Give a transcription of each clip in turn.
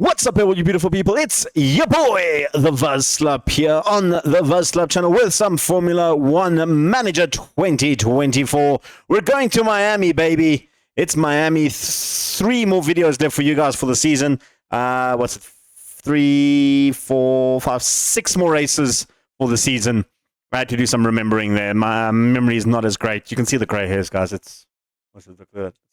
What's up, all you beautiful people? It's your boy, the Vazslap, here on the Vazslap channel with some Formula 1 Manager 2024. We're going to Miami, baby. It's Miami. 3 more videos left for you guys for the season. What's it? 3, 4, 5, 6 more races for the season. I had to do some remembering there. My memory is not as great. You can see the grey hairs, guys. It's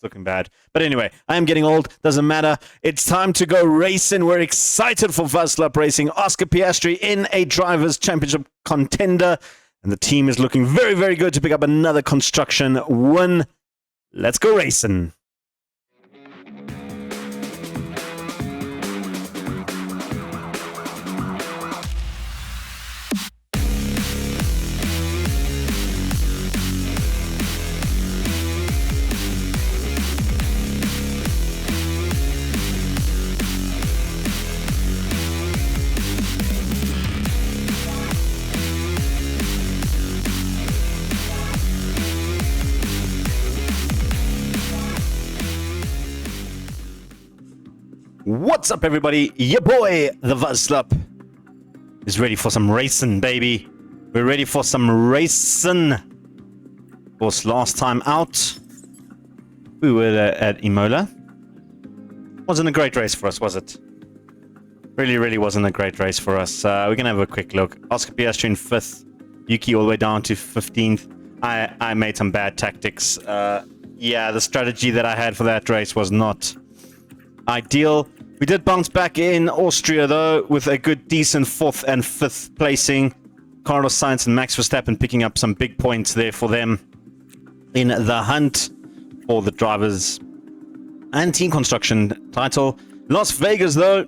looking bad. But anyway, I am getting old. Doesn't matter. It's time to go racing. We're excited for Vazslap Racing. Oscar Piastri in a Drivers' Championship contender. And the team is looking very, very good to pick up another construction win. Let's go racing. What's up, everybody? Your boy, the Vazslap, is ready for some racing, baby. We're ready for some racing. Of course, last time out, we were at Imola. Wasn't a great race for us, was it? Really wasn't a great race for us. We're going to have a quick look. Oscar Piastri in 5th. Yuki all the way down to 15th. I made some bad tactics. Yeah, the strategy that I had for that race was not ideal. We did bounce back in Austria, though, with a good, decent 4th and 5th placing. Carlos Sainz and Max Verstappen picking up some big points there for them in the hunt for the drivers and team construction title. Las Vegas, though,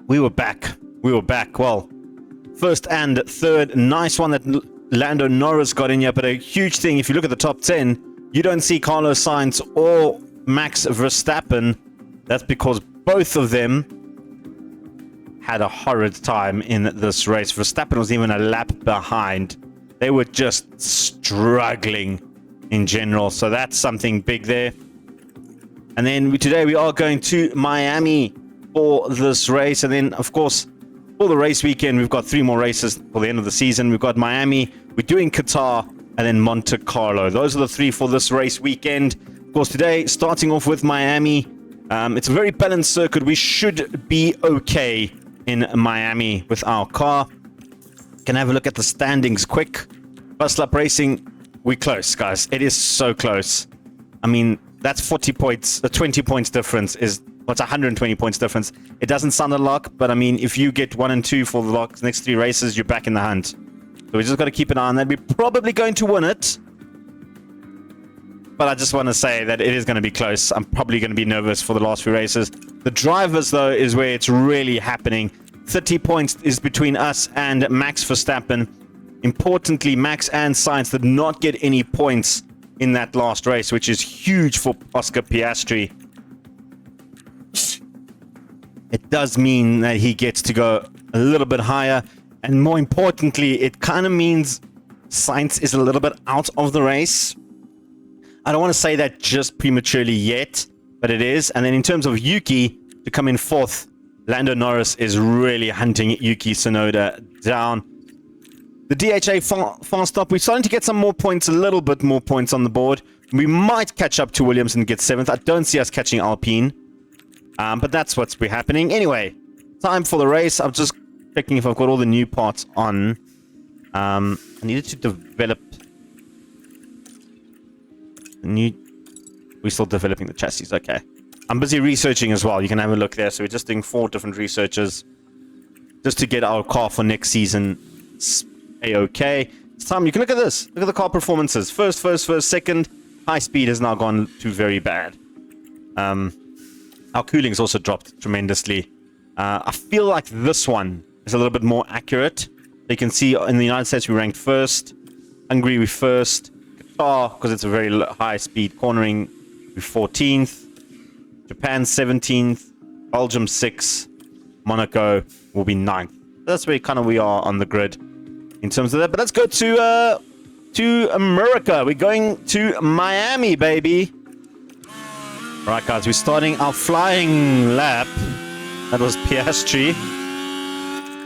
we were back. Well, 1st and 3rd. Nice one that Lando Norris got in here, but a huge thing, if you look at the top 10, you don't see Carlos Sainz or Max Verstappen. That's because both of them had a horrid time in this race. Verstappen was even a lap behind. They were just struggling in general. So that's something big there. And then today we are going to Miami for this race. And then, of course, for the race weekend, we've got 3 more races for the end of the season. We've got Miami, we're doing Qatar, and then Monte Carlo. Those are the 3 for this race weekend. Of course, today, starting off with Miami. It's a very balanced circuit. We should be okay in Miami with our car. Can have a look at the standings quick. Vazslap Racing, we're close, guys. It is so close. I mean, that's 40 points. The 20 points difference is, what's 120 points difference. It doesn't sound a lot, but I mean, if you get 1 and 2 for the next 3 races, you're back in the hunt. So we just got to keep an eye on that. We're probably going to win it. But I just want to say that it is going to be close. I'm probably going to be nervous for the last few races. The drivers, though, is where it's really happening. 30 points is between us and Max Verstappen. Importantly, Max and Sainz did not get any points in that last race, which is huge for Oscar Piastri. It does mean that he gets to go a little bit higher. And more importantly, it kind of means Sainz is a little bit out of the race. I don't want to say that just prematurely yet, but it is. And then in terms of Yuki to come in 4th, Lando Norris is really hunting Yuki Tsunoda down. The DHA fast stop, we're starting to get some more points, a little bit more points on the board. We might catch up to Williams and get 7th. I don't see us catching Alpine, but that's what's been happening. Anyway, time for the race. I'm just checking if I've got all the new parts on. I needed to develop... We're still developing the chassis. Okay. I'm busy researching as well. You can have a look there. So we're just doing 4 different researches just to get our car for next season a-okay. It's time. You can look at this. Look at the car performances. First, second. High speed has now gone to very bad. Our cooling's also dropped tremendously. I feel like this one is a little bit more accurate. You can see in the United States we ranked 1st. Hungary we 1st. Because it's a very high speed cornering, we're 14th. Japan 17th. Belgium 6th. Monaco will be 9th. That's where kind of we are on the grid in terms of that. But let's go to America. We're going to Miami, baby. Alright guys, we're starting our flying lap That was Piastri.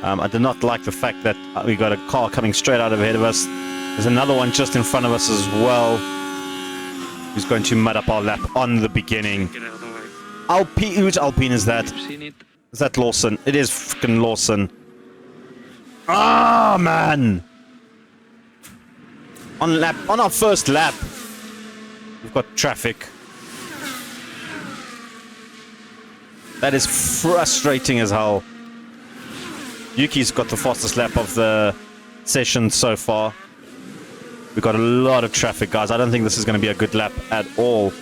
I did not like the fact that we got a car coming straight out ahead of us. There's another one just in front of us as well, who's going to mud up our lap on the beginning. Alpine, whose Alpine is that? Is that Lawson? It is freaking Lawson. Ah, man! On our first lap, we've got traffic. That is frustrating as hell. Yuki's got the fastest lap of the session so far. We've got a lot of traffic, guys. I don't think this is going to be a good lap at all.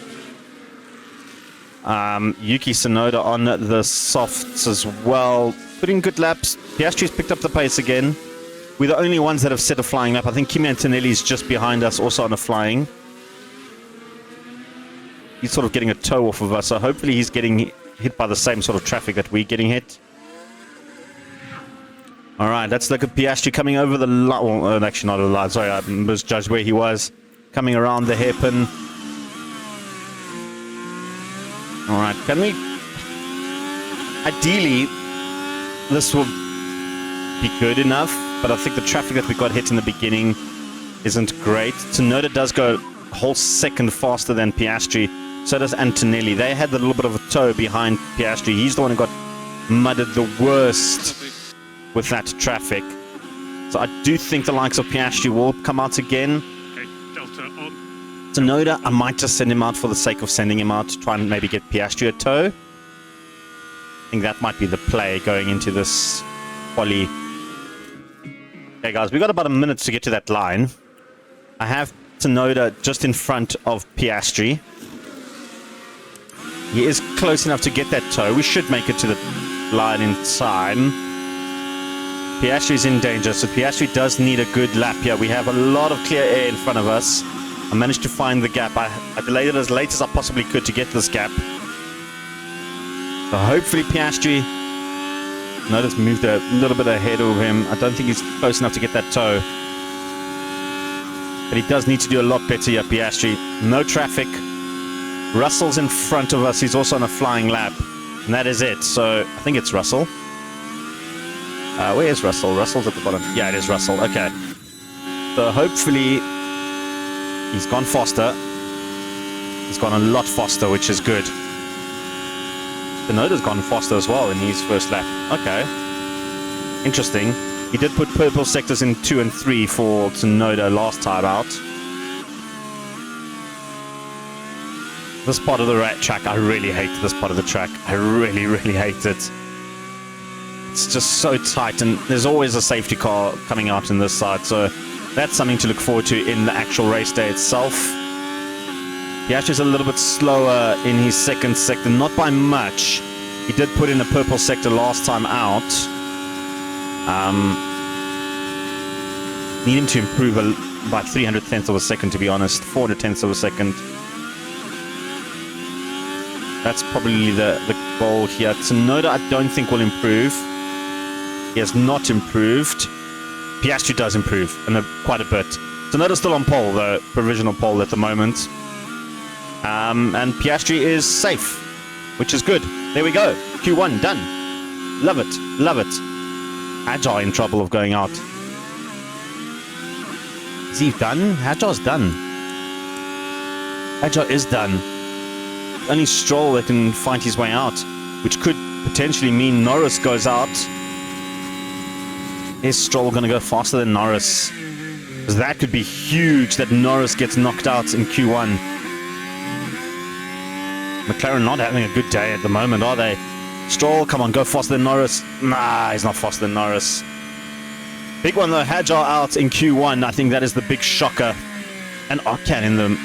Yuki Tsunoda on the softs as well. Putting good laps. Piastri's picked up the pace again. We're the only ones that have set a flying lap. I think Kimi Antonelli's just behind us, also on a flying. He's sort of getting a toe off of us, so hopefully he's getting hit by the same sort of traffic that we're getting hit. Alright, let's look at Piastri coming over the line. Well, actually not over the line, sorry, I misjudged where he was. Coming around the hairpin. Alright, can we... Ideally, this will be good enough, but I think the traffic that we got hit in the beginning isn't great. Tsunoda does go a whole second faster than Piastri. So does Antonelli. They had a little bit of a toe behind Piastri. He's the one who got mudded the worst with that traffic. So I do think the likes of Piastri will come out again. Tsunoda, I might just send him out for the sake of sending him out to try and maybe get Piastri a toe. I think that might be the play going into this quali. Okay, guys, we've got about a minute to get to that line. I have Tsunoda just in front of Piastri. He is close enough to get that toe. We should make it to the line in time. Piastri's in danger, so Piastri does need a good lap here. We have a lot of clear air in front of us. I managed to find the gap. I delayed it as late as I possibly could to get this gap. So hopefully Piastri... Notice moved a little bit ahead of him. I don't think he's close enough to get that toe. But he does need to do a lot better here, Piastri. No traffic. Russell's in front of us. He's also on a flying lap. And that is it. So I think it's Russell. Where is Russell? Russell's at the bottom. Yeah, it is Russell. Okay. So hopefully he's gone faster. He's gone a lot faster, which is good. Tsunoda's gone faster as well in his first lap. Okay. Interesting. He did put purple sectors in 2 and 3 for Tsunoda last time out. This part of the track, I really hate this part of the track. I really, really hate it. It's just so tight, and there's always a safety car coming out in this side, so that's something to look forward to in the actual race day itself. Piastri's a little bit slower in his second sector, not by much. He did put in a purple sector last time out. Need him to improve by 300 tenths of a second, to be honest. 400 tenths of a second. That's probably the goal here. Tsunoda, I don't think will improve. He has not improved. Piastri does improve, and quite a bit. Tsunoda's still on pole, though. Provisional pole at the moment. And Piastri is safe, which is good. There we go. Q1 done. Love it. Love it. Agile in trouble of going out. Is he done? Agile's done. Agile is done. Only Stroll that can find his way out, which could potentially mean Norris goes out. Is Stroll going to go faster than Norris? Because that could be huge that Norris gets knocked out in Q1. McLaren not having a good day at the moment, are they? Stroll, come on, go faster than Norris. Nah, he's not faster than Norris. Big one though, Hadjar out in Q1. I think that is the big shocker. And Occan in the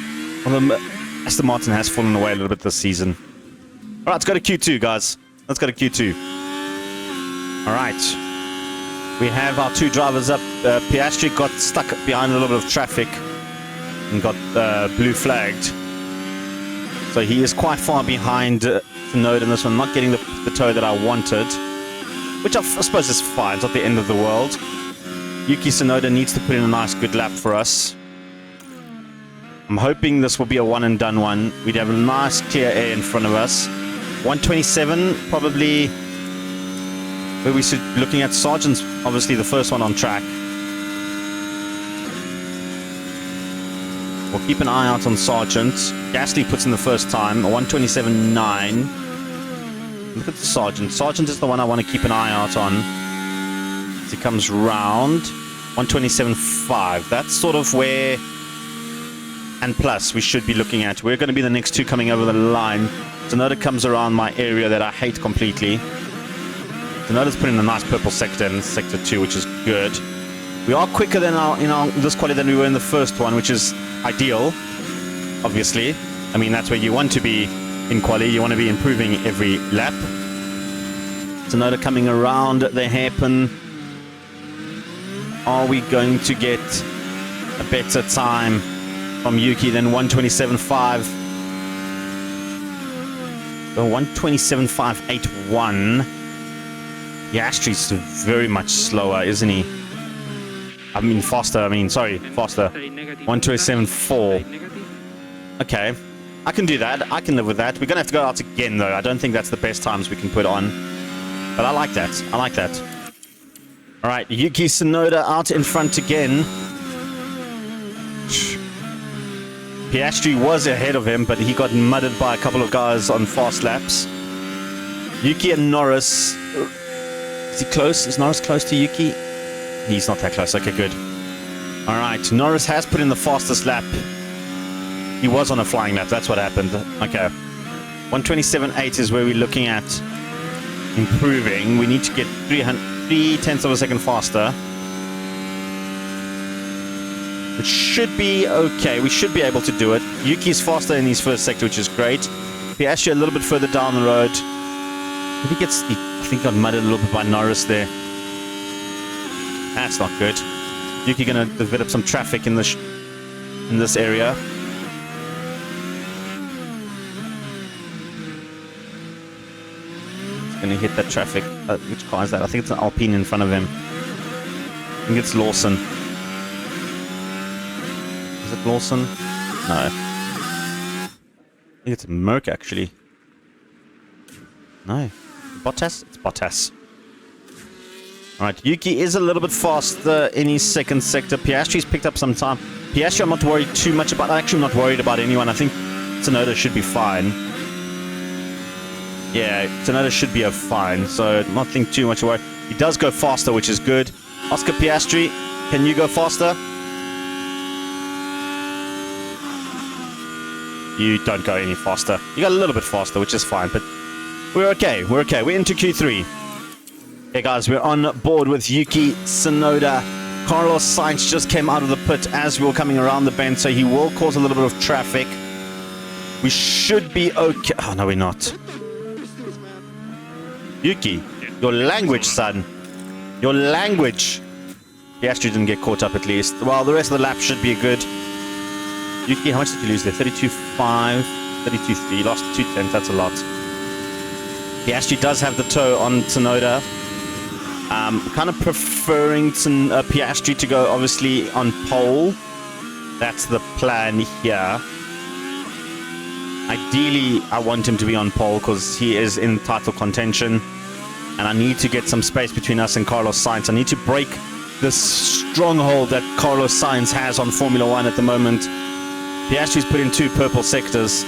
Aston Martin has fallen away a little bit this season. Alright, let's go to Q2, guys. Let's go to Q2. Alright. We have our two drivers up. Piastri got stuck behind a little bit of traffic and got blue flagged. So he is quite far behind Tsunoda in this one, not getting the toe that I wanted. Which I suppose is fine, it's not the end of the world. Yuki Tsunoda needs to put in a nice good lap for us. I'm hoping this will be a one and done one. We'd have a nice clear air in front of us. 127, probably where we should be looking at. Sargent's obviously the first one on track. We'll keep an eye out on Sargent. Gasly puts in the first time, a 127.9. Look at the Sargent. Sargent is the one I want to keep an eye out on. As he comes round, 127.5. That's sort of where, and plus, we should be looking at. We're going to be the next two coming over the line. Tsunoda comes around my area that I hate completely. Tsunoda's put in a nice purple sector in sector 2, which is good. We are quicker than this quali than we were in the first one, which is ideal, obviously. I mean, that's where you want to be in quali. You want to be improving every lap. Tsunoda coming around the hairpin. Are we going to get a better time from Yuki than 127.5? So 127.581. Piastri's very much slower, isn't he? I mean, faster. Faster. 127.4. Okay. I can do that. I can live with that. We're going to have to go out again, though. I don't think that's the best times we can put on. But I like that. I like that. All right. Yuki Tsunoda out in front again. Piastri was ahead of him, but he got mudded by a couple of guys on fast laps. Yuki and Norris. Is he close? Is Norris close to Yuki? He's not that close. Okay, good. All right. Norris has put in the fastest lap. He was on a flying lap. That's what happened. Okay. 127.8 is where we're looking at improving. We need to get 3/10 of a second faster. It should be okay. We should be able to do it. Yuki's faster in his first sector, which is great. Piastri a little bit further down the road. I think got mudded a little bit by Norris there. That's not good. Yuki gonna develop some traffic in this area. He's gonna hit that traffic. Which car is that? I think it's an Alpine in front of him. I think it's Lawson. Is it Lawson? No. I think it's Merc, actually. No. Bottas? It's Bottas. Alright, Yuki is a little bit faster in his second sector. Piastri's picked up some time. Piastri I'm not worried too much about. Actually, I'm not worried about anyone. I think Tsunoda should be fine. Yeah, Tsunoda should be fine, so nothing too much to worry. He does go faster, which is good. Oscar Piastri, can you go faster? You don't go any faster. You got a little bit faster, which is fine, but we're okay. We're okay. We're into Q3. Okay, guys, we're on board with Yuki Tsunoda. Carlos Sainz just came out of the pit as we were coming around the bend, so he will cause a little bit of traffic. We should be okay. Oh, no, we're not. Yuki, your language, son. Your language. Piastri didn't get caught up at least. Well, the rest of the lap should be good. Yuki, how much did you lose there? 32.5, 32.3. Lost 2/10. That's a lot. Piastri does have the toe on Tsunoda. Kind of preferring Piastri to go, obviously, on pole. That's the plan here. Ideally, I want him to be on pole because he is in title contention. And I need to get some space between us and Carlos Sainz. I need to break the stronghold that Carlos Sainz has on Formula 1 at the moment. Piastri's put in 2 purple sectors.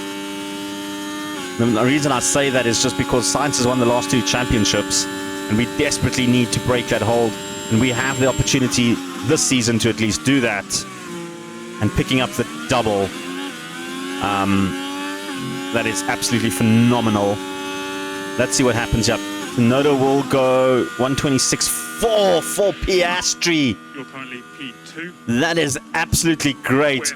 The reason I say that is just because Sainz has won the last 2 championships. And we desperately need to break that hold. And we have the opportunity this season to at least do that. And picking up the double. That is absolutely phenomenal. Let's see what happens here. Tsunoda will go 126.4 for Piastri. You're currently P2. That is absolutely great.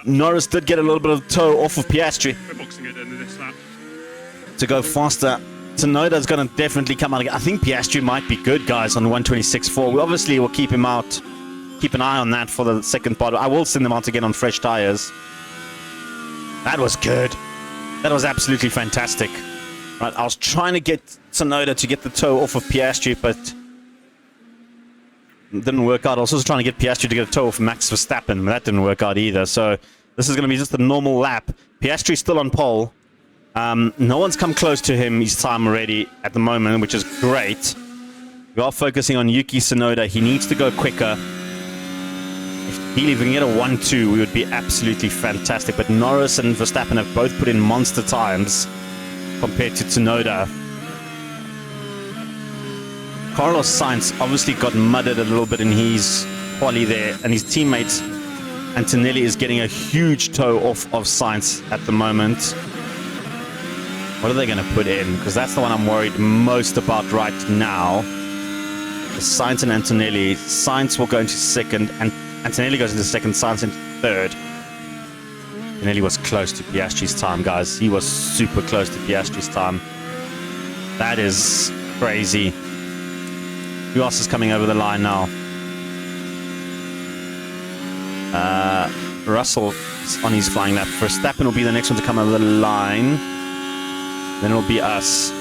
Norris did get a little bit of toe off of Piastri. We're boxing at the end of this lap. To go faster. Tsunoda's going to definitely come out again. I think Piastri might be good, guys, on 126.4. We obviously will keep him out. Keep an eye on that for the second part. I will send them out again on fresh tires. That was good. That was absolutely fantastic. Right, I was trying to get Tsunoda to get the toe off of Piastri, but it didn't work out. I was also trying to get Piastri to get a toe off Max Verstappen, but that didn't work out either. So this is going to be just a normal lap. Piastri's still on pole. No one's come close to him his time already at the moment, which is great. We are focusing on Yuki Tsunoda. He needs to go quicker. If we can get a 1-2, we would be absolutely fantastic. But Norris and Verstappen have both put in monster times compared to Tsunoda. Carlos Sainz obviously got mudded a little bit in his quali there, and his teammate Antonelli is getting a huge toe off of Sainz at the moment. What are they going to put in? Because that's the one I'm worried most about right now. Sainz and Antonelli. Sainz will go into second, and Antonelli goes into second, Sainz into third. Antonelli was close to Piastri's time, guys. He was super close to Piastri's time. That is crazy. Who else is coming over the line now? Russell is on his flying lap. Verstappen will be the next one to come over the line. Then it'll be us.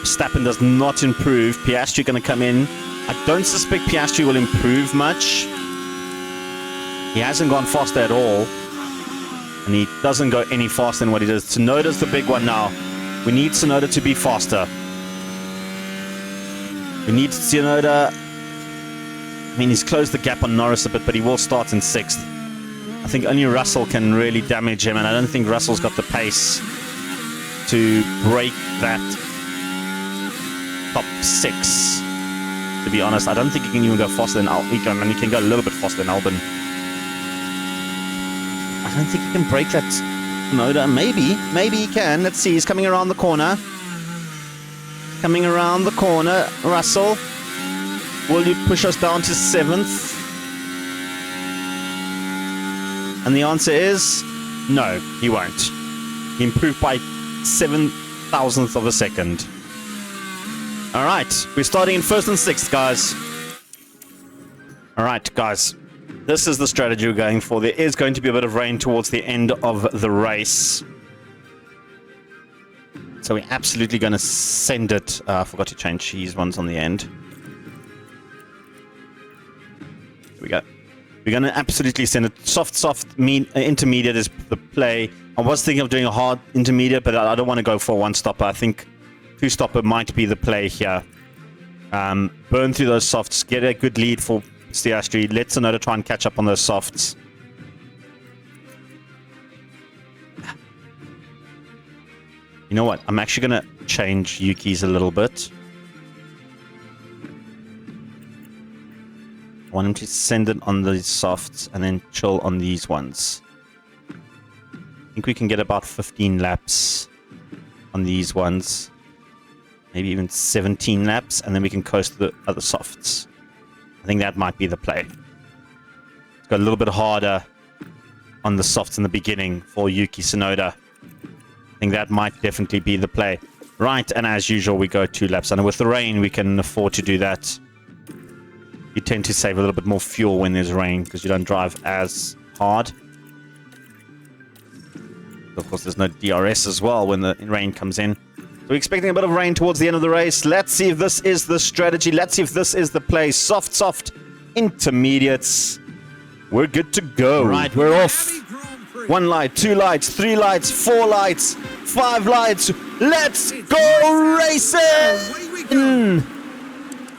Verstappen does not improve. Piastri going to come in. I don't suspect Piastri will improve much. He hasn't gone faster at all. And he doesn't go any faster than what he does. Tsunoda's the big one now. We need Tsunoda to be faster. We need Tsunoda. I mean, he's closed the gap on Norris a bit, but he will start in 6th. I think only Russell can really damage him, and I don't think Russell's got the pace to break that top 6. To be honest, I don't think he can even go faster than Albon. And he can go a little bit faster than Albon. I don't think he can break that Tsunoda. Maybe he can. Let's see. He's coming around the corner. Coming around the corner. Russell, will you push us down to 7th? And the answer is no, he won't. He improved by 7,000th of a second. All right, we're starting in 1st and 6th, guys. All right, guys. This is the strategy we're going for. There is going to be a bit of rain towards the end of the race. So we're absolutely going to send it. I forgot to change these ones on the end. Here we go. We're going to absolutely send it. Soft, intermediate is the play. I was thinking of doing a hard intermediate, but I don't want to go for a one-stopper. I think two-stopper might be the play here. Burn through those softs. Get a good lead for Piastri. Let Tsunoda try and catch up on those softs. You know what? I'm actually going to change Yuki's a little bit. I want him to send it on the softs and then chill on these ones. I think we can get about 15 laps on these ones. Maybe even 17 laps, and then we can coast to the other softs. I think that might be the play. Let's go a little bit harder on the softs in the beginning for Yuki Tsunoda. I think that might definitely be the play. Right, and as usual, we go 2 laps. And with the rain, we can afford to do that. You tend to save a little bit more fuel when there's rain, because you don't drive as hard. Of course, there's no DRS as well when the rain comes in. So we're expecting a bit of rain towards the end of the race. Let's see if this is the strategy. Let's see if this is the play. Soft, intermediates. We're good to go. Right, we're off. 1 light, 2 lights, 3 lights, 4 lights, 5 lights. Let's go racing!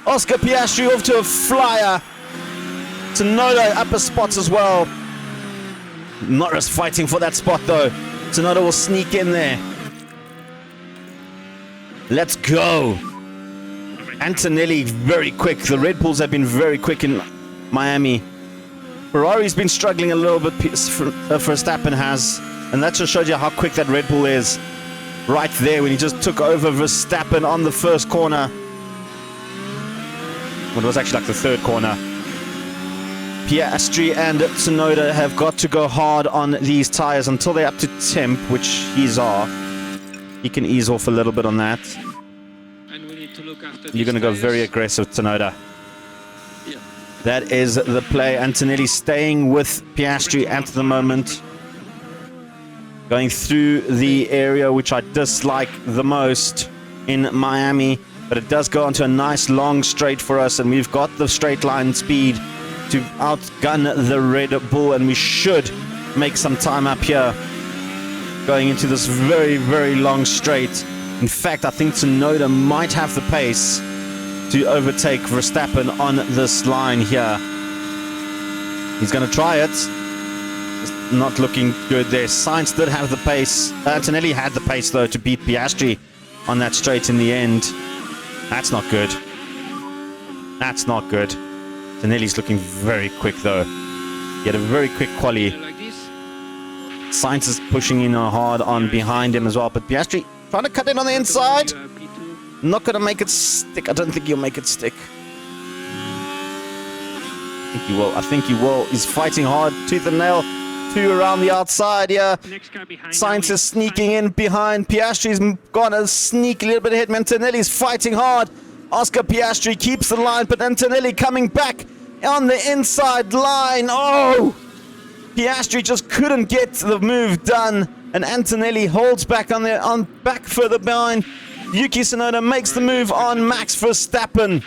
Oscar Piastri off to a flyer. Tsunoda upper spots as well. Norris fighting for that spot though. Tsunoda will sneak in there. Let's go. Antonelli very quick. The Red Bulls have been very quick in Miami. Ferrari's been struggling a little bit, Verstappen has, and that just shows you how quick that Red Bull is. Right there, when he just took over Verstappen on the first corner. Well, it was actually like the 3rd corner. Piastri and Tsunoda have got to go hard on these tires until they're up to temp, which he's are. He can ease off a little bit on that. And we need to look after You're going to go very aggressive, Tsunoda. That is the play. Antonelli staying with Piastri at the moment. Going through the area which I dislike the most in Miami. But it does go onto a nice long straight for us. And we've got the straight line speed to outgun the Red Bull. And we should make some time up here. Going into this very, very long straight. In fact, I think Tsunoda might have the pace to overtake Verstappen on this line here. He's going to try it. It's not looking good there. Sainz did have the pace. Antonelli had the pace, though, to beat Piastri on that straight in the end. That's not good. That's not good. Antonelli's looking very quick, though. He had a very quick quali. Like this. Sainz is pushing in hard on behind him as well. But Piastri trying to cut in on the inside. P2. Not going to make it stick. I don't think he'll make it stick. I think he will. I think he will. He's fighting hard, tooth and nail. 2 around the outside here. Next car behind. Sainz is sneaking in behind. Piastri's gone a sneak a little bit ahead. Antonelli's fighting hard. Oscar Piastri keeps the line, but Antonelli coming back on the inside line. Oh! Piastri just couldn't get the move done, and Antonelli holds back back further behind. Yuki Tsunoda makes the move on Max Verstappen,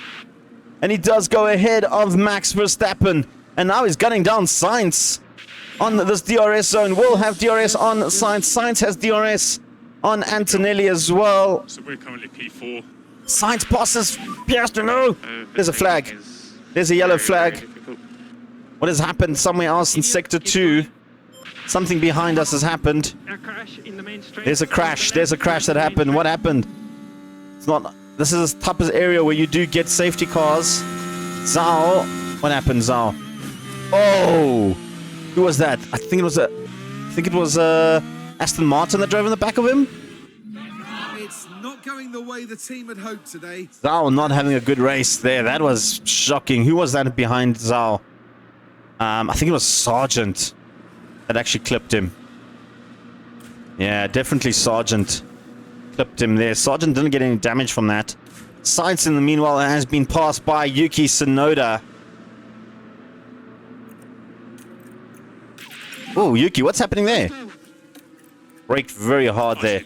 and he does go ahead of Max Verstappen, and now he's gunning down Sainz on this DRS zone. We'll have DRS on Sainz. Sainz has DRS on Antonelli as well. So we're currently P4. Sainz passes Piastri. No, there's a flag. There's a yellow flag. What has happened somewhere else in Sector 2? Something behind us has happened. A crash in the main straight. There's a crash. There's a crash that happened. What happened? It's not. This is the toughest area where you do get safety cars. Zhao. What happened, Zhao? Oh! Who was that? I think it was Aston Martin that drove in the back of him. It's not going the way the team had hoped today. Zhao not having a good race there. That was shocking. Who was that behind Zhao? I think it was Sargent that actually clipped him. Yeah, definitely Sargent clipped him there. Sargent didn't get any damage from that. Sainz, in the meanwhile, has been passed by Yuki Tsunoda. Oh, Yuki, what's happening there? Braked very hard there.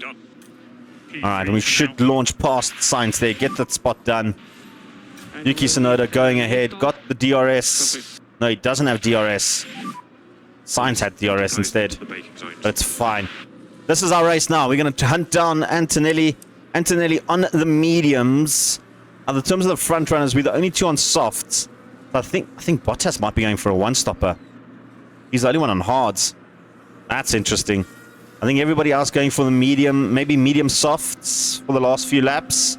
Alright, we should launch past Sainz there. Get that spot done. Yuki Tsunoda going ahead. Got the DRS. No, he doesn't have DRS. Sainz had DRS instead. But it's fine. This is our race now. We're going to hunt down Antonelli. Antonelli on the mediums. In terms of the front runners, we're the only 2 on softs. So I think Bottas might be going for a one-stopper. He's the only one on hards. That's interesting. I think everybody else going for the medium, maybe medium softs for the last few laps.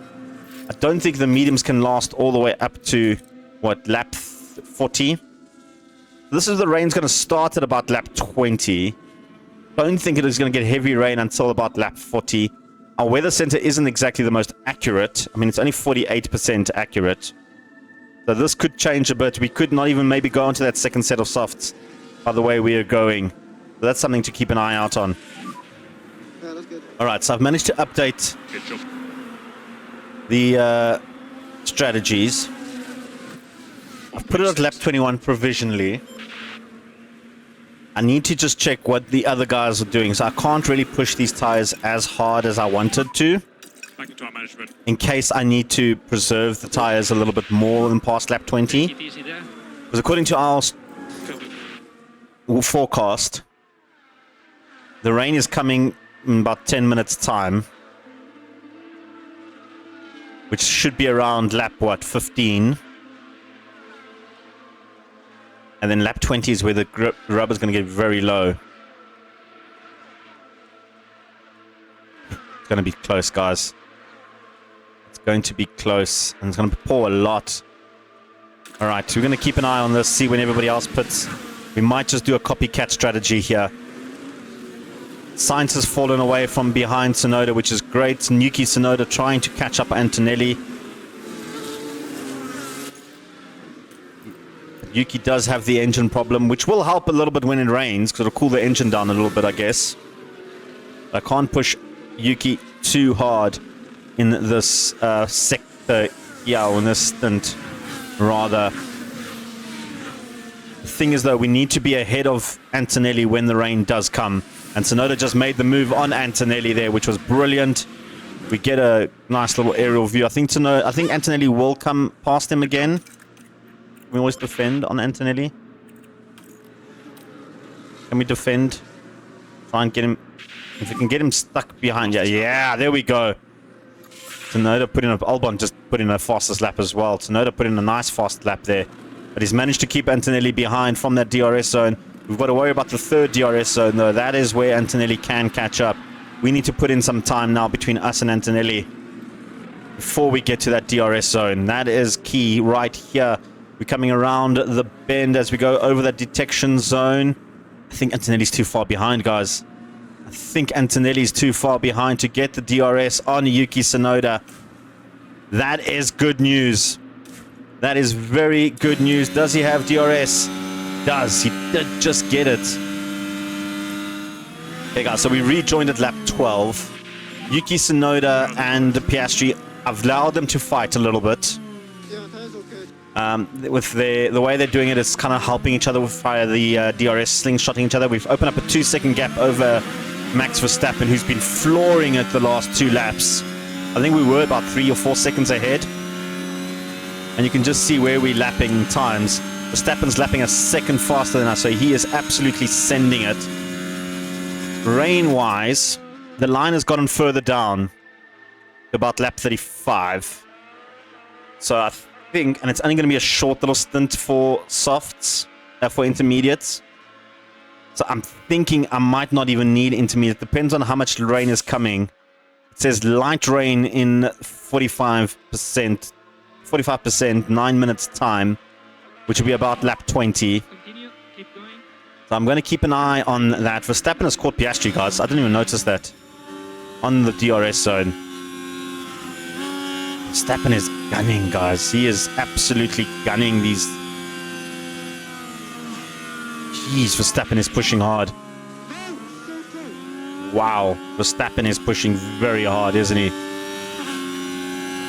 I don't think the mediums can last all the way up to, what, lap 40? This is the rain's going to start at about lap 20. Don't think it is going to get heavy rain until about lap 40. Our weather center isn't exactly the most accurate. I mean, it's only 48% accurate. So this could change a bit. We could not even maybe go onto that second set of softs by the way we are going. So that's something to keep an eye out on. Yeah, that's good. Alright, so I've managed to update Good job. the strategies. I've put it at lap 21 provisionally. I need to just check what the other guys are doing. So I can't really push these tires as hard as I wanted to, Back into our management. in case I need to preserve the tires a little bit more than past lap 20. It easy there. Because according to our forecast, the rain is coming in about 10 minutes time, which should be around lap, what, 15? And then lap 20 is where the rubber is going to get very low. It's going to be close, guys. It's going to be close, and it's going to pour a lot. Alright, so we're going to keep an eye on this, see when everybody else pits. We might just do a copycat strategy here. Sainz has fallen away from behind Tsunoda, which is great. Yuki Tsunoda trying to catch up Antonelli. Yuki does have the engine problem, which will help a little bit when it rains, because it'll cool the engine down a little bit, I guess. I can't push Yuki too hard in this sector, yeah, or in this stint, rather. The thing is, though, we need to be ahead of Antonelli when the rain does come. And Tsunoda just made the move on Antonelli there, which was brilliant. We get a nice little aerial view. I think Antonelli will come past him again. We always defend on Antonelli. Can we defend? Try and get him. If we can get him stuck behind. Yeah, there we go. Tsunoda put in Albon just put in a fastest lap as well. Tsunoda put in a nice fast lap there. But he's managed to keep Antonelli behind from that DRS zone. We've got to worry about the third DRS zone, though. That is where Antonelli can catch up. We need to put in some time now between us and Antonelli before we get to that DRS zone. That is key right here. We're coming around the bend as we go over that detection zone. I think Antonelli's too far behind, guys. I think Antonelli's too far behind to get the DRS on Yuki Tsunoda. That is good news. That is very good news. Does he have DRS? Does. He did just get it. Okay, guys, so we rejoined at lap 12. Yuki Tsunoda and Piastri, I've allowed them to fight a little bit. Yeah, tires okay. With the way they're doing it, it's kind of helping each other via the DRS slingshotting each other. We've opened up a 2-second gap over Max Verstappen, who's been flooring it the last 2 laps. I think we were about 3 or 4 seconds ahead. And you can just see where we're lapping times. Verstappen's lapping a second faster than us, so he is absolutely sending it. Rain-wise, the line has gotten further down to about lap 35. So I think, and it's only going to be a short little stint for softs, for intermediates. So I'm thinking I might not even need intermediate. Depends on how much rain is coming. It says light rain in 45%, 9 minutes time, which will be about lap 20. Continue, keep going. So I'm going to keep an eye on that. Verstappen has caught Piastri, guys. I didn't even notice that on the DRS zone. Verstappen is gunning, guys. He is absolutely gunning these. Jeez, Verstappen is pushing hard. Wow, Verstappen is pushing very hard, isn't he?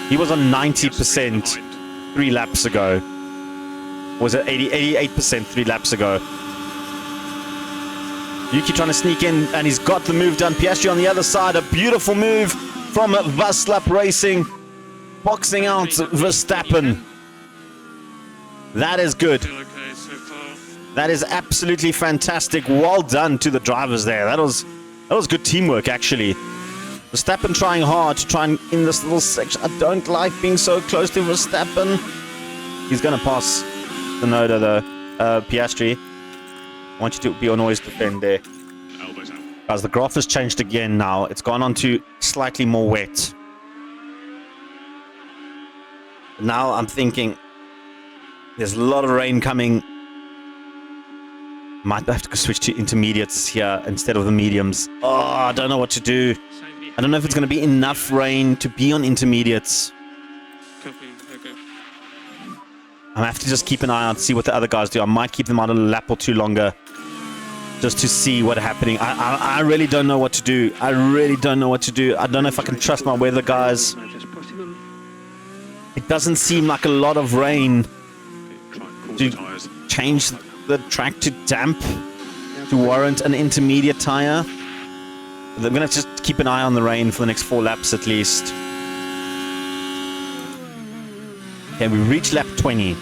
He was on 90% 3 laps ago. Was it 88% 3 laps ago? Yuki trying to sneak in, and he's got the move done. Piastri on the other side. A beautiful move from Vazslap Racing. Boxing out Verstappen. That is good. Still okay so far. That is absolutely fantastic. Well done to the drivers there. That was good teamwork, actually. Verstappen trying hard to try and in this little section. I don't like being so close to Verstappen. He's going to pass Tsunoda, though. Piastri. I want you to be on always defend there. Elbows out. Guys, the graph has changed again now. It's gone on to slightly more wet. Now I'm thinking there's a lot of rain coming. Might have to switch to intermediates here instead of the mediums. Oh, I don't know what to do. I don't know if it's going to be enough rain to be on intermediates. Copy. Okay. I have to just keep an eye out, see what the other guys do. I might keep them on a lap or 2 longer, just to see what's happening. I really don't know what to do. I really don't know what to do. I don't know if I can trust my weather guys. Much as possible. It doesn't seem like a lot of rain Try and cool to the tyres. change the track to damp to warrant an intermediate tire. I'm going to just keep an eye on the rain for the next 4 laps at least. Okay, we reached lap 20.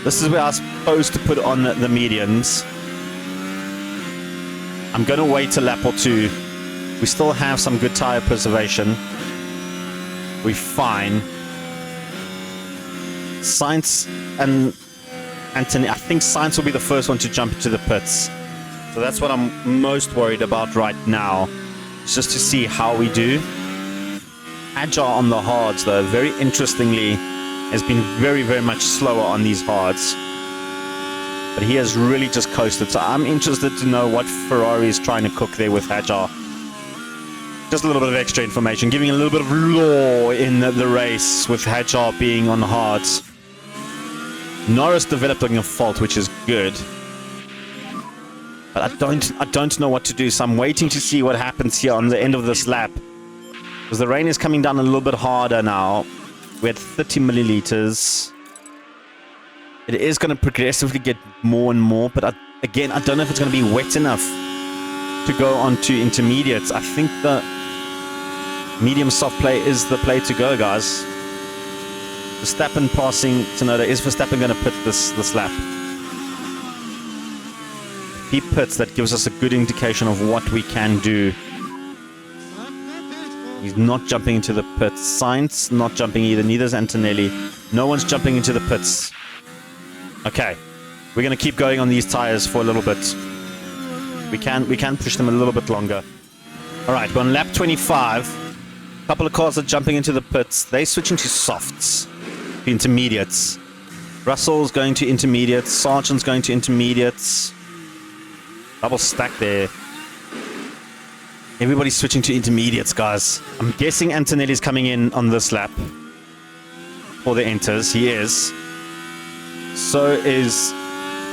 This is where I was supposed to put on the mediums. I'm going to wait a lap or 2. We still have some good tire preservation. We're fine. Sainz and Anthony, I think Sainz will be the first one to jump into the pits. So that's what I'm most worried about right now. It's just to see how we do. Agile on the hards, though, very interestingly, has been very, very much slower on these hards. But he has really just coasted. So I'm interested to know what Ferrari is trying to cook there with Agile. Just a little bit of extra information, giving a little bit of law in the race with Agile being on hards. Norris developing a fault, which is good. But I don't know what to do, so I'm waiting to see what happens here on the end of this lap. Because the rain is coming down a little bit harder now. We're at 30 milliliters. It is going to progressively get more and more, but again, I don't know if it's going to be wet enough to go on to intermediates. I think the medium soft play is the play to go, guys. Verstappen passing Tsunoda. Is Verstappen going to pit this lap? If he pits, that gives us a good indication of what we can do. He's not jumping into the pits. Sainz not jumping either. Neither's Antonelli. No one's jumping into the pits. Okay. We're going to keep going on these tires for a little bit. We can push them a little bit longer. Alright, we're on lap 25. A couple of cars are jumping into the pits. They switch into softs. To intermediates. Russell's going to intermediates. Sargent's going to intermediates. Double stack there. Everybody's switching to intermediates, guys. I'm guessing Antonelli's coming in on this lap. For the enters. He is. So is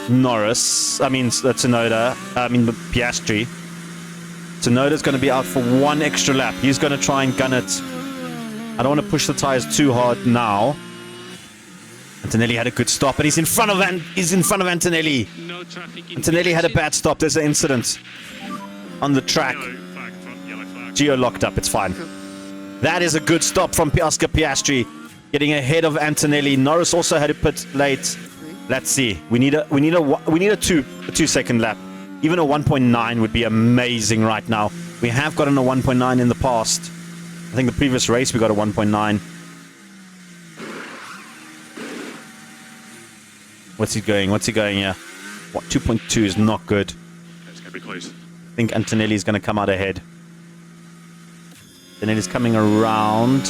Norris. I mean, Tsunoda. I mean, Piastri. Tsunoda's going to be out for one extra lap. He's going to try and gun it. I don't want to push the tires too hard now. Antonelli had a good stop, but he's in front of Antonelli. No traffic. Antonelli had a bad stop. There's an incident on the track. Yellow flag, front yellow flag. Geo locked up. It's fine. That is a good stop from Oscar Piastri, getting ahead of Antonelli. Norris also had to pit late. Let's see. We need a 2-second lap. Even a 1.9 would be amazing right now. We have gotten a 1.9 in the past. I think the previous race we got a 1.9. What's he going? What's he going here? What, 2.2 is not good. It's going to be close. I think Antonelli's going to come out ahead. Antonelli's coming around.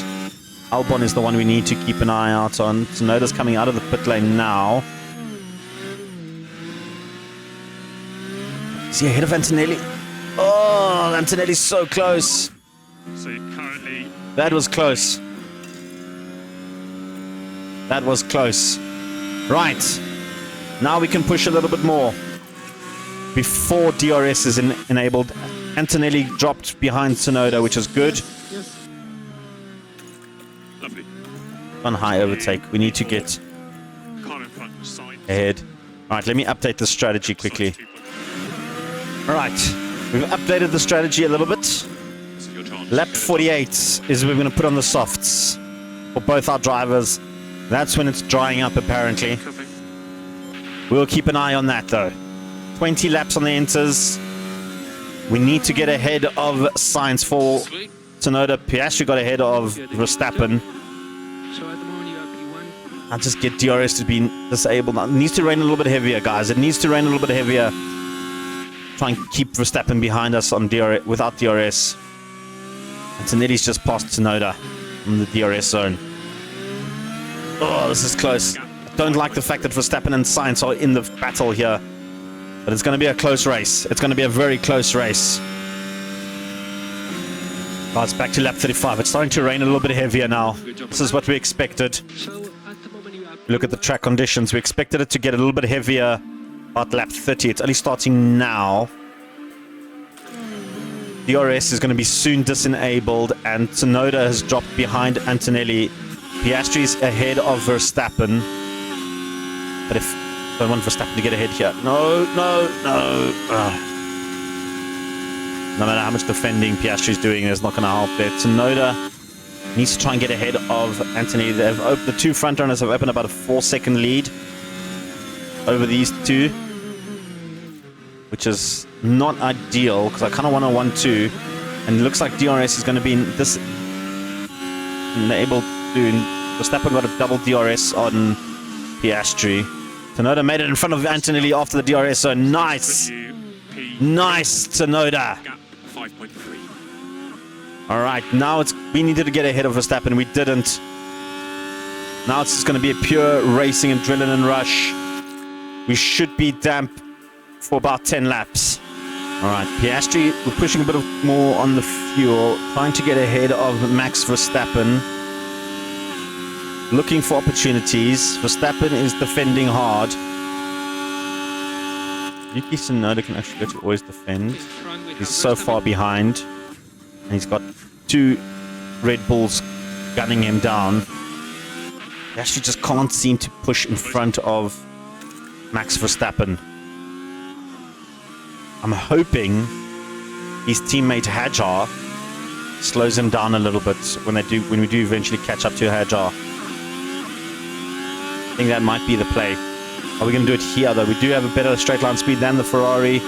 Albon is the one we need to keep an eye out on. Tsunoda's coming out of the pit lane now. Is he ahead of Antonelli? Oh, Antonelli's so close. So currently, That was close. That was close. Right. Now we can push a little bit more. Before DRS is enabled, Antonelli dropped behind Tsunoda, which is good. Yes. lovely. On high overtake. We need to get Car in front, side. ahead. Alright, let me update the strategy quickly. Alright. We've updated the strategy a little bit. This is your chance. Lap 48 is we're going to put on the softs for both our drivers. That's when it's drying up, apparently. Copy. We'll keep an eye on that, though. 20 laps on the enters. We need to get ahead of Sainz for Sweet. Tsunoda. Piastri got ahead of Verstappen. So at the moment you have P1. I'll just get DRS to be disabled. It needs to rain a little bit heavier, guys. It needs to rain a little bit heavier. Try and keep Verstappen behind us on DRS, without DRS. Antonelli's just past Tsunoda in the DRS zone. Oh, this is close. I don't like the fact that Verstappen and Sainz are in the battle here. But it's going to be a close race. It's going to be a very close race. Oh, it's back to lap 35. It's starting to rain a little bit heavier now. This is what we expected. So at the moment you have Look at the track conditions. We expected it to get a little bit heavier about lap 30. It's only starting now. DRS is going to be soon disenabled, and Tsunoda has dropped behind Antonelli. Piastri's ahead of Verstappen. But if I don't want Verstappen to get ahead here. No. No matter how much defending Piastri's doing, it's not going to help there. Tsunoda needs to try and get ahead of Antonelli. The two front runners have opened about a 4-second lead over these two, which is not ideal because I kind of want a 1-2, and it looks like DRS is going to be enabled soon. Verstappen got a double DRS on Piastri. Tsunoda made it in front of Antonelli after the DRS, so nice. Nice, Tsunoda. Gap 5.3. Alright, now we needed to get ahead of Verstappen. We didn't. Now it's just going to be a pure racing adrenaline rush. We should be damp for about 10 laps. Alright, Piastri, we're pushing a bit more on the fuel. Trying to get ahead of Max Verstappen. Looking for opportunities. Verstappen is defending hard. Yuki Tsunoda can actually go to always defend. He's so far behind. And he's got two Red Bulls gunning him down. He actually just can't seem to push in front of Max Verstappen. I'm hoping his teammate Hajar slows him down a little bit when we do eventually catch up to Hajar. I think that might be the play. Are we going to do it here, though? We do have a better straight line speed than the Ferrari.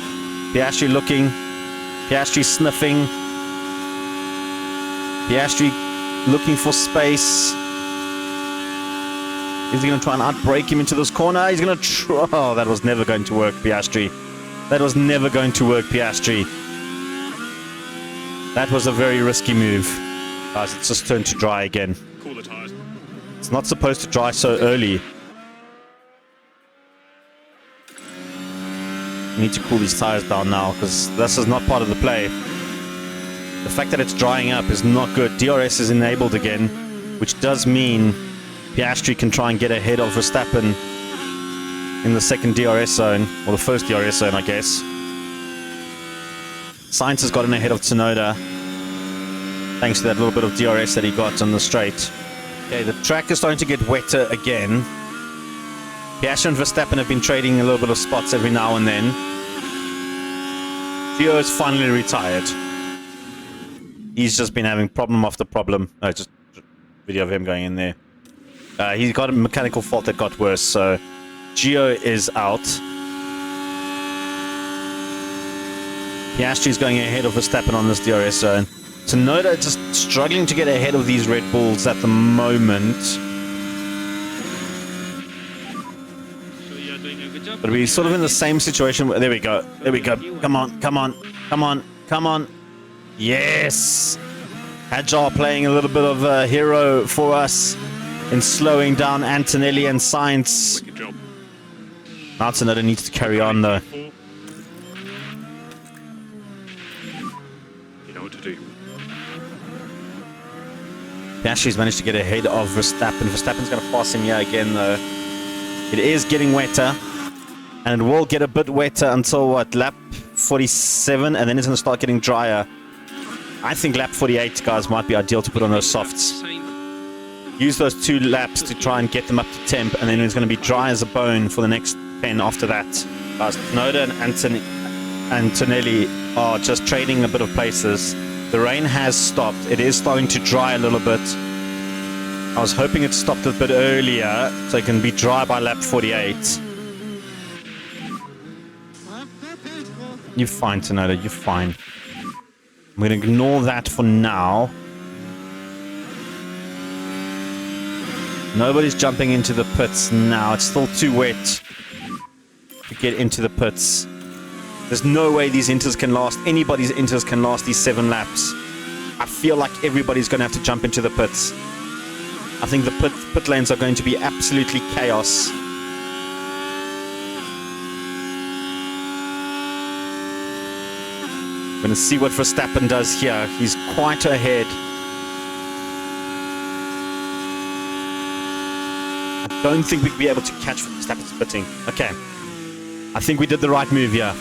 Piastri looking. Piastri sniffing. Piastri looking for space. Is he going to try and outbrake him into this corner? He's going to try. Oh, that was never going to work, Piastri. That was never going to work, Piastri. That was a very risky move. Guys, it's just turned to dry again. Cool the tyres. It's not supposed to dry so early. We need to cool these tires down now because this is not part of the play. The fact that it's drying up is not good. DRS is enabled again, which does mean Piastri can try and get ahead of Verstappen in the second DRS zone, or the first DRS zone, I guess. Sainz has gotten ahead of Tsunoda thanks to that little bit of DRS that he got on the straight. Okay, the track is starting to get wetter again. Piastri and Verstappen have been trading a little bit of spots every now and then. Gio is finally retired. He's just been having problem after problem. Oh, just video of him going in there. He's got a mechanical fault that got worse, so Gio is out. Piastri is going ahead of Verstappen on this DRS zone. Tsunoda just struggling to get ahead of these Red Bulls at the moment. So you're doing a good job. But we're sort of in the same situation. There we go. There we go. Come on, come on, come on, come on. Yes! Agile playing a little bit of a hero for us in slowing down Antonelli and Sainz. Good job. Now Tsunoda needs to carry on though. Four. You know what to do. Piastri's managed to get ahead of Verstappen. Verstappen's going to pass him here again though. It is getting wetter. And it will get a bit wetter until what? Lap 47, and then it's going to start getting drier. I think lap 48, guys, might be ideal to put on those softs. Use those 2 laps to try and get them up to temp, and then it's going to be dry as a bone for the next 10 after that. Guys, Tsunoda and Antonelli are just trading a bit of places. The rain has stopped. It is starting to dry a little bit. I was hoping it stopped a bit earlier, so it can be dry by lap 48. You're fine, Tsunoda, you're fine. I'm going to ignore that for now. Nobody's jumping into the pits now. It's still too wet to get into the pits. There's no way these inters can last. Anybody's inters can last these 7 laps. I feel like everybody's going to have to jump into the pits. I think the pit lanes are going to be absolutely chaos. We're going to see what Verstappen does here. He's quite ahead. I don't think we'd be able to catch Verstappen's pitting. Okay. I think we did the right move here.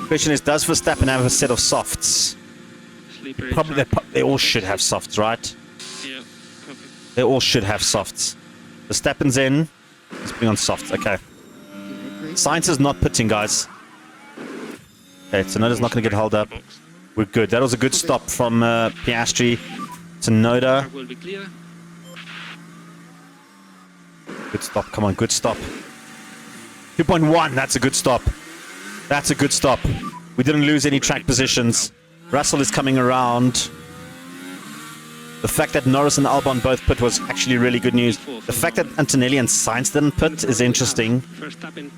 The question is, does Verstappen have a set of softs? Probably they all should have softs, right? Yeah, perfect. They all should have softs. Verstappen's in. He's putting on softs. Okay. Sainz is not pitting, guys. Okay, Tsunoda's not going to get held up. We're good. That was a good stop from Piastri. Tsunoda. Will be clear. Good stop. Come on, good stop. 2.1. That's a good stop. That's a good stop. We didn't lose any track positions. Russell is coming around. The fact that Norris and Albon both pit was actually really good news. The fact that Antonelli and Sainz didn't pit is interesting. First up in.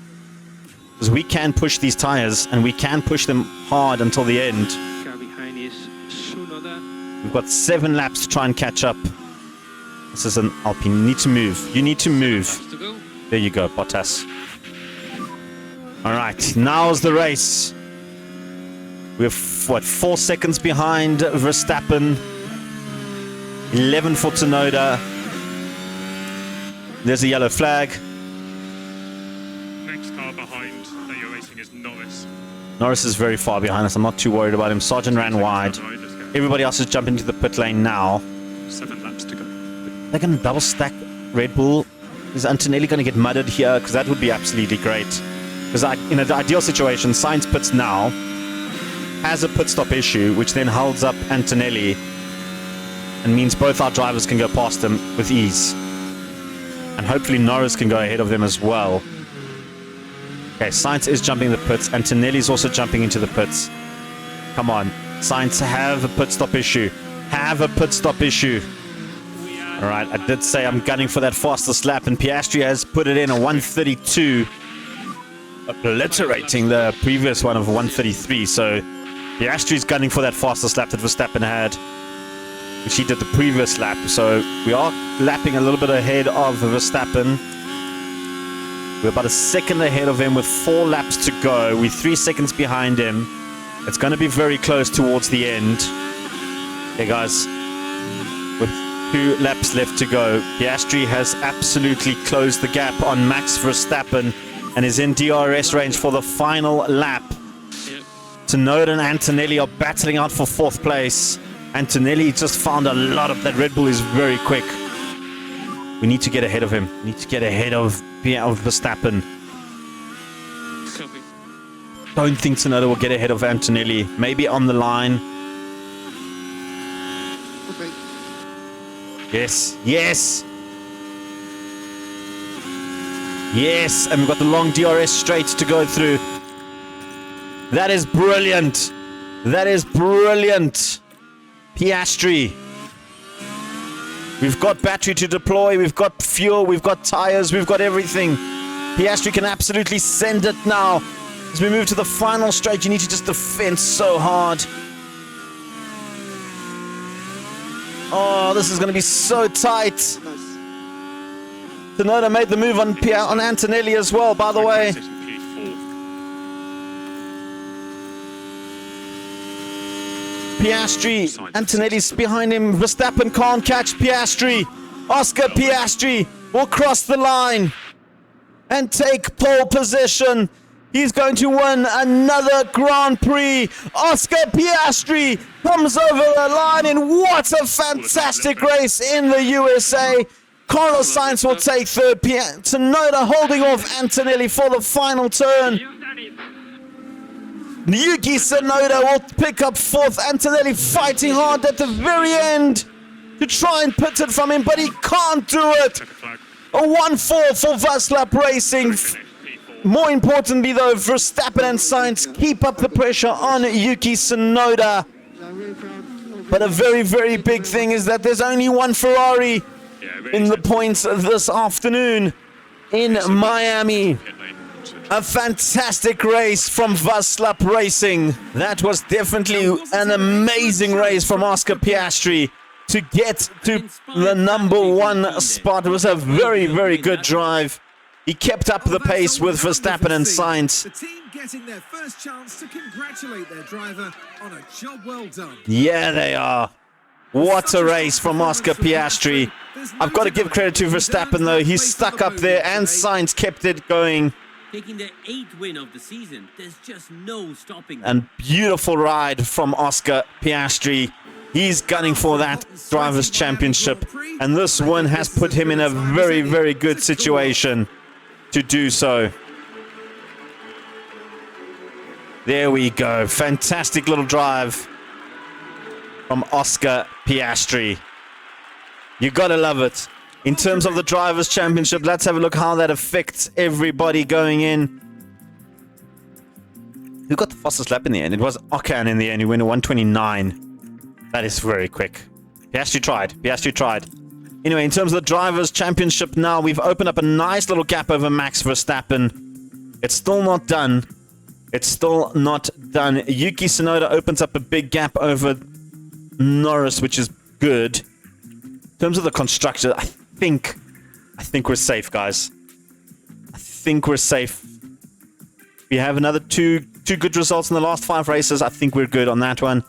Because we can push these tires, and we can push them hard until the end. Car behind is Tsunoda. We've got 7 laps to try and catch up. This is an Alpine. You need to move. You need to move. Laps to go. There you go, Bottas. Alright, now's the race. We're, what, 4 seconds behind Verstappen. 11 for Tsunoda. There's a yellow flag. Next car behind that you're racing is Norris. Norris is very far behind us. I'm not too worried about him. Sargent ran wide. Right, let's go. Everybody else is jumping into the pit lane now. 7 laps to go. They're going to double stack Red Bull. Is Antonelli going to get mudded here? Because that would be absolutely great. Because in an ideal situation, Sainz pits now, has a pit stop issue, which then holds up Antonelli and means both our drivers can go past him with ease. And hopefully Norris can go ahead of them as well. Okay, Sainz is jumping the pits. Antonelli's also jumping into the pits. Come on. Sainz have a pit stop issue. have a pit stop issue. All right, I did say I'm gunning for that fastest lap, and Piastri has put it in a 132, obliterating the previous one of 133. So Piastri's gunning for that fastest lap that Verstappen had, which he did the previous lap. So we are lapping a little bit ahead of Verstappen. We're about a second ahead of him with 4 laps to go. We're 3 seconds behind him. It's going to be very close towards the end. Hey guys, with 2 laps left to go, Piastri has absolutely closed the gap on Max Verstappen and is in DRS range for the final lap. Tsunoda and Antonelli are battling out for 4th place. Antonelli just found a lot of that Red Bull is very quick. We need to get ahead of him. We need to get ahead of Verstappen. Copy. Don't think Tsunoda will get ahead of Antonelli. Maybe on the line. Okay. Yes, yes. Yes, and we've got the long DRS straight to go through. That is brilliant. That is brilliant. Piastri. We've got battery to deploy. We've got fuel. We've got tires. We've got everything. Piastri can absolutely send it now. As we move to the final straight, you need to just defend so hard. Oh, this is going to be so tight. Nice. Tsunoda made the move on Antonelli as well, by the way. Piastri, Antonelli's behind him. Verstappen can't catch Piastri. Oscar Piastri will cross the line and take pole position. He's going to win another Grand Prix. Oscar Piastri comes over the line, and what a fantastic race in the USA. Carlos Sainz will take 3rd. Tsunoda holding off Antonelli for the final turn. Yuki Tsunoda will pick up 4th. Antonelli fighting hard at the very end to try and put it from him, but he can't do it. A 1-4 for Vazslap Racing. More importantly, though, Verstappen and Sainz keep up the pressure on Yuki Tsunoda. I'm really proud. But a very, very big thing is that there's only one Ferrari in the points this afternoon in Miami. A fantastic race from Vazslap Racing. That was definitely an amazing race from Oscar Piastri to get to the number 1 spot. It was a very, very good drive. He kept up the pace with Verstappen and Sainz. The team getting their first chance to congratulate their driver on a job well done. Yeah, they are. What a race from Oscar Piastri. I've got to give credit to Verstappen, though. He stuck up there and Sainz kept it going. Taking their 8th win of the season, there's just no stopping them. And beautiful ride from Oscar Piastri. He's gunning for that Drivers' Championship. And this win has put him in a very, very good situation to do so. There we go. Fantastic little drive from Oscar Piastri. You gotta love it. In terms of the Drivers' Championship, let's have a look how that affects everybody going in. Who got the fastest lap in the end? It was Ocon in the end. He went a 129. That is very quick. Piastri tried. Piastri tried. Anyway, in terms of the Drivers' Championship now, we've opened up a nice little gap over Max Verstappen. It's still not done. It's still not done. Yuki Tsunoda opens up a big gap over Norris, which is good. In terms of the constructor, I think we're safe, guys. I think we're safe. We have another two good results in the last 5 races. I think we're good on that one.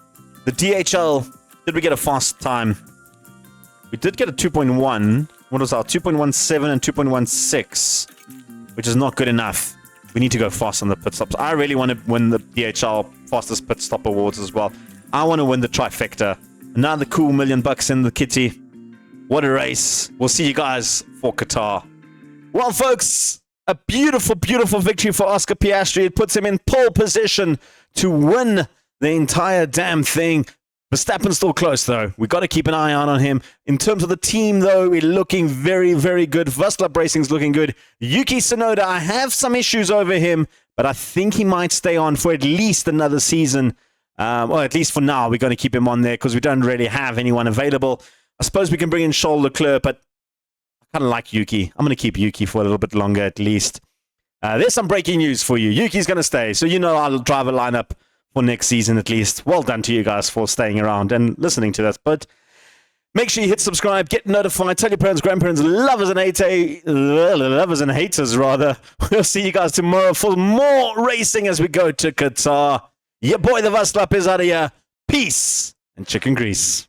The DHL, did we get a fast time? We did get a 2.1. What was our 2.17 and 2.16, which is not good enough. We need to go fast on the pit stops. I really want to win the DHL fastest pit stop awards as well. I want to win the trifecta. Another cool $1 million in the kitty. What a race. We'll see you guys for Qatar. Well, folks, a beautiful, beautiful victory for Oscar Piastri. It puts him in pole position to win the entire damn thing. Verstappen's still close, though. We've got to keep an eye out on him. In terms of the team, though, we're looking very, very good. Vazslap Racing's looking good. Yuki Tsunoda, I have some issues over him, but I think he might stay on for at least another season. Well, at least for now, we're going to keep him on there because we don't really have anyone available. I suppose we can bring in Charles Leclerc, but I kind of like Yuki. I'm going to keep Yuki for a little bit longer at least. There's some breaking news for you. Yuki's going to stay, so you know our driver lineup for next season at least. Well done to you guys for staying around and listening to this. But make sure you hit subscribe, get notified, tell your parents, grandparents, lovers and haters rather. We'll see you guys tomorrow for more racing as we go to Qatar. Your boy the Vazslap is out of here. Peace and chicken grease.